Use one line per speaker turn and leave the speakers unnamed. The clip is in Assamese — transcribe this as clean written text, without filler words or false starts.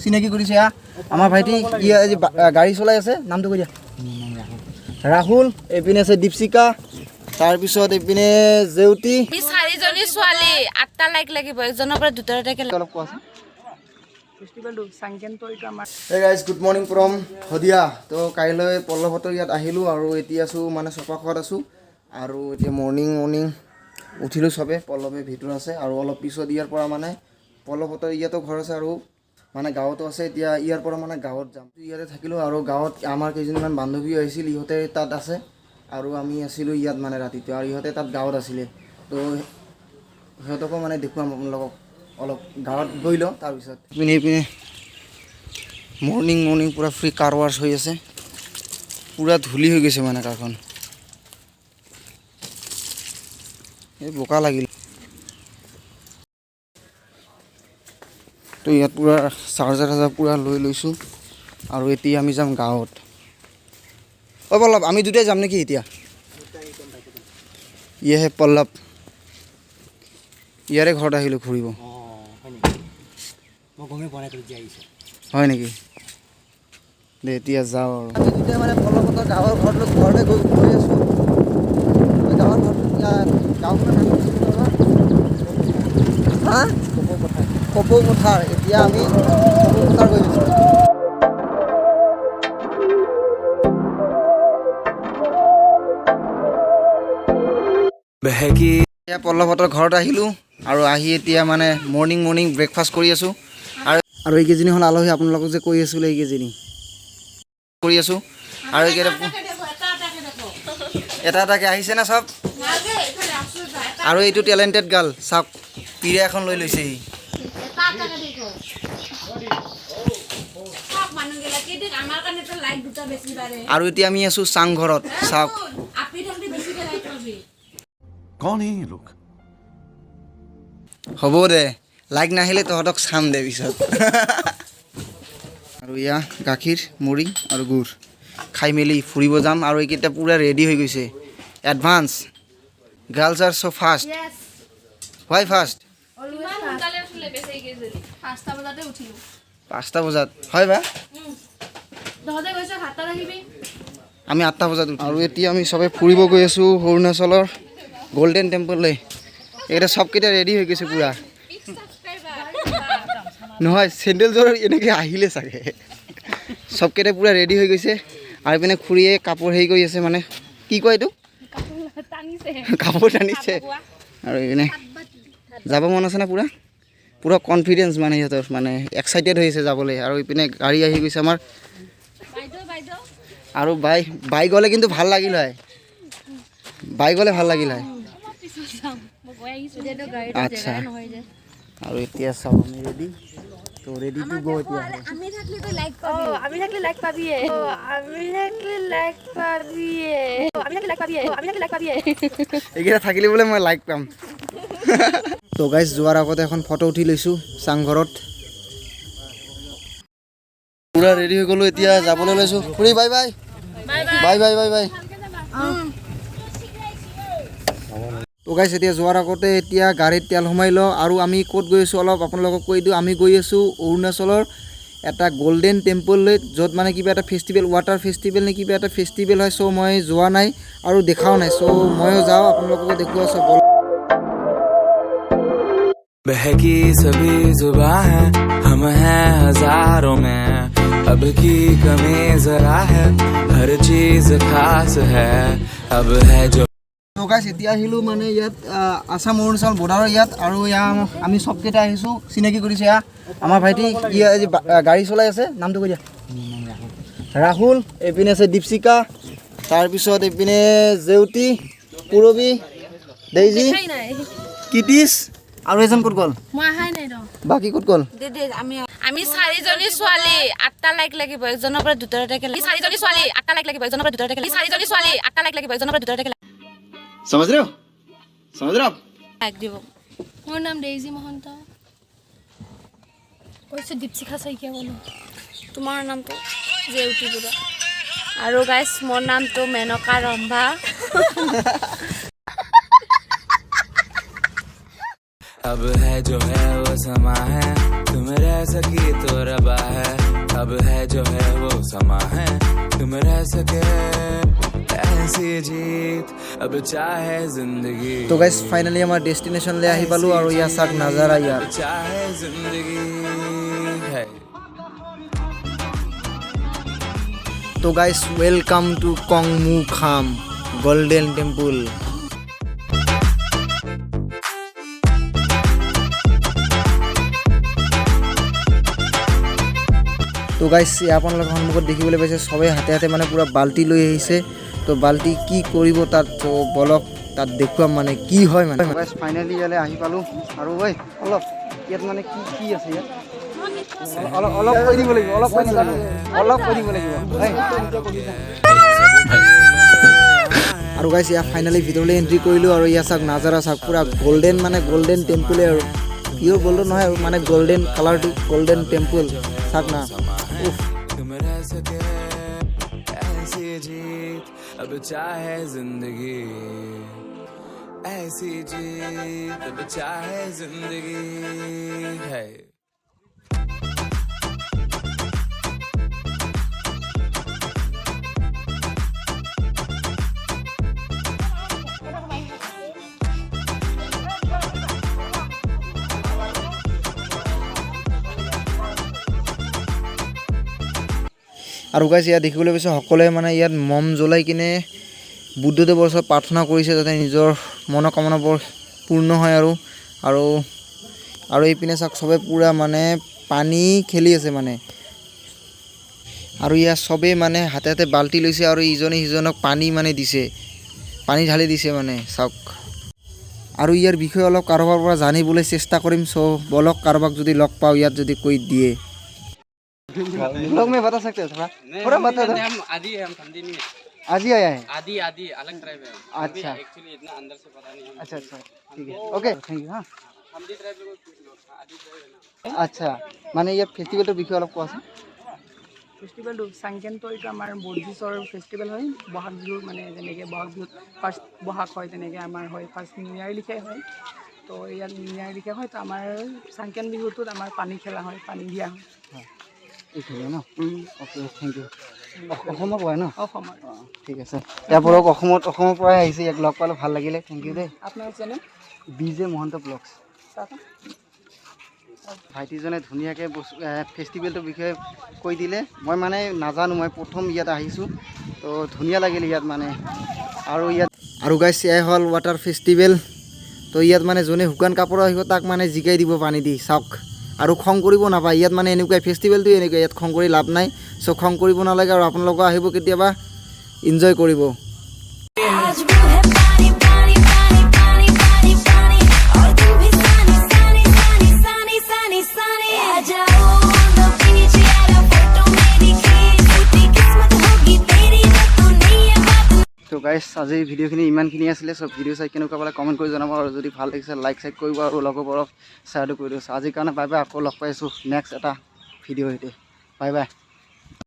চিনাকি কৰিছে আমাৰ ভাইটি গাড়ী চলাই আছে নামটো কৈ দিয়া ৰাহুল এইপিনে আছে দীপশিকা তাৰপিছত এইপিনে জেউতি
চাৰিজনী ছোৱালী 8টা লাইক লাগিব একজনৰ পৰা দুটালৈকে
অলপ কোৱাচোন Hey guys, good morning from Hodia. তো কাইলৈ পল্লৱতৰ ইয়াত আহিলোঁ আৰু এতিয়া আছোঁ মানে চপা খোৱাত আছোঁ আৰু এতিয়া মৰ্নিং উঠিলোঁ চবে পল্লৱে ভিতৰত আছে আৰু অলপ পিছত ইয়াৰ পৰা মানে পল্লৱতৰ ইয়াতো ঘৰ আছে আৰু মানে গাঁৱতো আছে এতিয়া ইয়াৰ পৰা মানে গাঁৱত যাম ইয়াতে থাকিলোঁ আৰু গাঁৱত আমাৰ কেইজনমান বান্ধৱী আহিছিল ইহঁতে তাত আছে আৰু আমি আছিলোঁ ইয়াত মানে ৰাতিটো আৰু ইহঁতে তাত গাঁৱত আছিলে তো সিহঁতকো মানে দেখুৱাম আপোনালোকক অলপ গাঁৱত গৈ লওঁ তাৰপিছত ইপিনে মৰ্নিং পূৰা ফ্ৰী কাৰ ৱাছ হৈ আছে পূৰা ধূলি হৈ গৈছে মানে কাৰখন এই বোকা লাগিল তো ইয়াত পূৰা চাৰ্জাৰ পূৰা লৈ লৈছোঁ আৰু এতিয়া আমি যাম গাঁৱত পল্লৱ আমি দুটাই যাম নেকি এতিয়া ইয়েহে পল্লৱ ইয়াৰে ঘৰত আহিলোঁ ঘূৰিব হয় নেকি দে এতিয়া যাওঁ আৰু আমি দুটাই মানে পল্লৱতৰ গাঁৱৰ ঘৰলৈ গৈ আছোঁ গাঁৱৰ কপৌ পথাৰ এতিয়া আমি কপৌ পথাৰ গৈ আছোঁ এতিয়া পল্লৱতৰ ঘৰত আহিলোঁ আৰু আহি এতিয়া মানে মৰ্নিং ব্ৰেকফাষ্ট কৰি আছোঁ আৰু এইকেইজনী হ'ল আলহী আপোনালোকক যে কৈ আছিলোঁ এইকেইজনী কৰি আছোঁ আৰু এইকেইটা এটাকৈ আহিছে না চব আৰু এইটো টেলেণ্টেড গাৰ্ল চাওক পিৰা এখন লৈ লৈছে সি আৰু এতিয়া আমি আছোঁ চাংঘৰত চাওক হ'ব দে লাইক নাহিলে তহঁতক চাম দে পিছত আৰু ইয়া গাখীৰ মুড়ি আৰু গুড় খাই মেলি ফুৰিব যাম আৰু এইকেইটা পূৰা ৰেডি হৈ গৈছে এডভান্স গাৰ্লছ আৰ চ' ফাষ্ট হোৱাই ফাষ্ট 5টা বজাত হয় বা আমি 8টা বজাত আৰু এতিয়া আমি চবে ফুৰিব গৈ আছোঁ অৰুণাচলৰ গল্ডেন টেম্পললৈ এইকেইটা চবকেইটা ৰেডি হৈ গৈছে পূৰা নহয় চেণ্ডেলযোৰ এনেকৈ আহিলে চাগে চবকেইটা পূৰা ৰেডি হৈ গৈছে আৰু পিনে খুৰীয়ে কাপোৰ হেৰি কৰি আছে মানে কি কয় এইটো কাপোৰ টানিছে আৰু এইপিনে যাব মন আছে না পূৰা কনফিডেঞ্চ মানে সিহঁতৰ মানে এক্সাইটেড হৈ আছে যাবলৈ আৰু এইপিনে গাড়ী আহি গৈছে আমাৰ আৰু বাই গ'লে কিন্তু ভাল লাগিল হয় বাই গ'লে ভাল লাগিল হয় আচ্ছা আৰু এতিয়া চাওঁ আমি ৰেডি তো ৰেডি টু গো এতিয়া আমি থাকলে লাইক পাবি এইকেইটা থাকিলে বোলে মই লাইক পাম তো গাইজ যোৱাৰ আগতে এখন ফটো উঠি লৈছোঁ চাংঘৰত পূৰা ৰেডি হৈ গ'লোঁ এতিয়া যাবলৈ লৈছোঁ খুৰী বাই বাই তো গাইজ এতিয়া যোৱাৰ আগতে এতিয়া গাড়ীত তেল সোমাই লওঁ আৰু আমি ক'ত গৈ আছোঁ অলপ আপোনালোকক কৈ দিওঁ আমি গৈ আছোঁ অৰুণাচলৰ এটা গল্ডেন টেম্পললৈ য'ত মানে কিবা এটা ফেষ্টিভেল ৱাটাৰ ফেষ্টিভেল নে কিবা এটা ফেষ্টিভেল হয় চ' মই যোৱা নাই আৰু দেখাও নাই চ' ময়ো যাওঁ আপোনালোককো দেখুৱাওঁ চব
बहकी सभी जुबां है हम हैं हजारों में अब की कमी जरा है हर चीज खास है अब है जो
গাইজ এতিয়া আহিলোঁ মানে ইয়াত আসাম অৰুণাচল বৰ্ডাৰৰ ইয়াত আৰু আমি চবকেইটা আহিছোঁ চিনাকি কৰিছে আমাৰ ভাইটি গাড়ী চলাই আছে নামটো কৈ দিয়া ৰাহুল এইপিনে আছে দীপশিকা তাৰপিছত এইপিনে জেউতি পুৰবী দেইজি কিটিছ আৰু এজন ক'ত গ'ল বাকী ক'ত গ'ল
আমি চাৰিজনী ছোৱালী 8টা লাইক লাগিব একজনৰ পৰা দুটালৈকে চাৰিজনী ছোৱালী 8টা লাইক লাগিব একজনৰ পৰা দুটালৈকে চাৰিজনী ছোৱালী 8টা লাইক লাগিব একজনৰ পৰা দুটালৈকে
समझ रहे हो आप
लाइक দিব মোৰ নাম ডেইজি মহন্ত কৈছে দীপশিখা শইকীয়া বলো তোমাৰ নামটো জেউতি বুঢ়া আৰু গাইস মোৰ নামটো মেনকা ৰম্ভা
अब है जो है वो समा है तुम रह सके तो रबा है, अब है जो है वो समा है, तुम रह सके ऐसी जीत, अब चाहे जिंदगी।
তো গাইজ ফাইনেলি আমাৰ ডেষ্টিনেশ্যনলৈ আহি পালোঁ আৰু ইয়াৰ চাওক নাজাৰা ইয়াৰ।
चाहे जिंदगी है।
তো গাইজ ৱেলকাম টু কংমু খাম গল্ডেন টেম্পল। তো গাইজ আপোনালোকৰ সন্মুখত দেখিবলৈ পাইছে চবেই হাতে হাতে মানে পূৰা বাল্টি লৈ আহিছে। তো বাল্টি কি কৰিব তাত তো বলক তাত দেখুৱাম মানে কি হয় মানে। গাইজ ফাইনেলি ইয়ালৈ আহি পালোঁ আৰু ঐ অলপ ইয়াত মানে কি কি আছে ইয়াত অলপ অলপ কৈ দিব লাগিব, অলপ কৈ দিব লাগিব। আৰু গাইজ ইয়াত ফাইনেলি ভিতৰলৈ এণ্ট্ৰি কৰিলোঁ আৰু ইয়াত চাওক নাজাৰা চাওক পূৰা গল্ডেন মানে গল্ডেন টেম্পলে আৰু পিয়'ৰ গল্ডেন নহয় আৰু মানে গল্ডেন কালাৰটো গল্ডেন টেম্পল চাওক না।
तुम रह सके ऐसी जीत, अब चाहे जिंदगी, ऐसी जीत, अब चाहे जिंदगी है।
আৰু গাইজ ইয়াত দেখিবলৈ পাইছোঁ সকলোৱে মানে ইয়াত মম জ্বলাই কিনে বুদ্ধদেৱৰ ওচৰত প্ৰাৰ্থনা কৰিছে যাতে নিজৰ মনোকামনাবোৰ পূৰ্ণ হয় আৰু এইপিনে চাওক চবে পূৰা মানে পানী খেলি আছে মানে আৰু ইয়াত চবেই মানে হাতে হাতে বাল্টি লৈছে আৰু ইজনে সিজনক পানী মানে দিছে, পানী ঢালি দিছে মানে চাওক। আৰু ইয়াৰ বিষয়ে অলপ কাৰোবাৰ পৰা জানিবলৈ চেষ্টা কৰিম। চ' বলক কাৰোবাক যদি লগ পাওঁ ইয়াত যদি কৈ দিয়ে। ब्लॉग में बता सकते हो थोड़ा बता दो।
हम आदि है, हम समझे नहीं है।
आज ही आया है।
आदि अलग ट्राइब है।
अच्छा
एक्चुअली इतना अंदर से पता नहीं है।
अच्छा ठीक है ओके थैंक यू। हाँ
समझी ट्राइब लोग आदि ट्राइब है ना।
আচ্ছা মানে ইয়াৰ ফেষ্টিভেলটোৰ বিষয়ে অলপ কোৱাচোন।
ফেষ্টিভেলটো চাংকেনটো এইটো আমাৰ বুদ্ধিষ্টৰ ফেষ্টিভেল হয়। বহাগ বিহুৰ মানে যেনেকৈ বহাগ বিহুত ফাৰ্ষ্ট বহাগ হয় তেনেকৈ আমাৰ হয় ফাৰ্ষ্ট নিউ ইয়াৰ লিখাই হয়। তো ইয়াত নিউ ইয়াৰ লিখা হয়। তো আমাৰ চাংকেন বিহুটোত আমাৰ পানী খেলা হয়, পানী দিয়া হয়।
এইখিনিয়ে ন অ'কে থেংক ইউ। অসমৰ পৰাই ন?
অসমৰ।
অঁ ঠিক আছে। ইয়াৰ পৰা অসমৰ পৰাই আহিছে, ইয়াক লগ পালে ভাল লাগিলে, থেংক ইউ দেই।
আপোনাৰ চেনেল
বিজে মহন্ত ব্লগছ।
চাচোন
ভাইটিজনে ধুনীয়াকৈ ফেষ্টিভেলটোৰ বিষয়ে কৈ দিলে। মই মানে নাজানো, মই প্ৰথম ইয়াত আহিছোঁ তো ধুনীয়া লাগিলে ইয়াত মানে। আৰু গাইছ এয়াই হ'ল ৱাটাৰ ফেষ্টিভেল। তো ইয়াত মানে যোনে শুকান কাপোৰ আহিব তাক মানে জিকাই দিব পানী দি চাওক। আৰু খং কৰিব নাপায় ইয়াত মানে এনেকুৱাই ফেষ্টিভেলটো এনেকুৱা, ইয়াত খং কৰি লাভ নাই। চ' খং কৰিব নালাগে আৰু আপোনালোকে আহিব কেতিয়াবা এনজয় কৰিব।
आज वो है पानी पानी पानी पानी पानी पानी और तू भी सानी सानी सानी सानी सानी सानी आ जाओ on the beach यारा फोटो मेरी खींच टूटी किस्मत होगी तेरी जो तू नहीं है बात।
তো গাইছ আজি ভিডিঅ'খিনি ইমানখিনি আছিলে। চব ভিডিঅ' চাই কেনেকুৱা পালে কমেণ্ট কৰি জনাব আৰু যদি ভাল লাগিছে লাইক চাইক কৰিব আৰু লগৰবোৰক শ্বেয়াৰটো কৰি দিছোঁ। আজিৰ কাৰণে বাই বাই, আকৌ লগ পাইছোঁ নেক্সট এটা ভিডিঅ' সৈতে। Bye bye.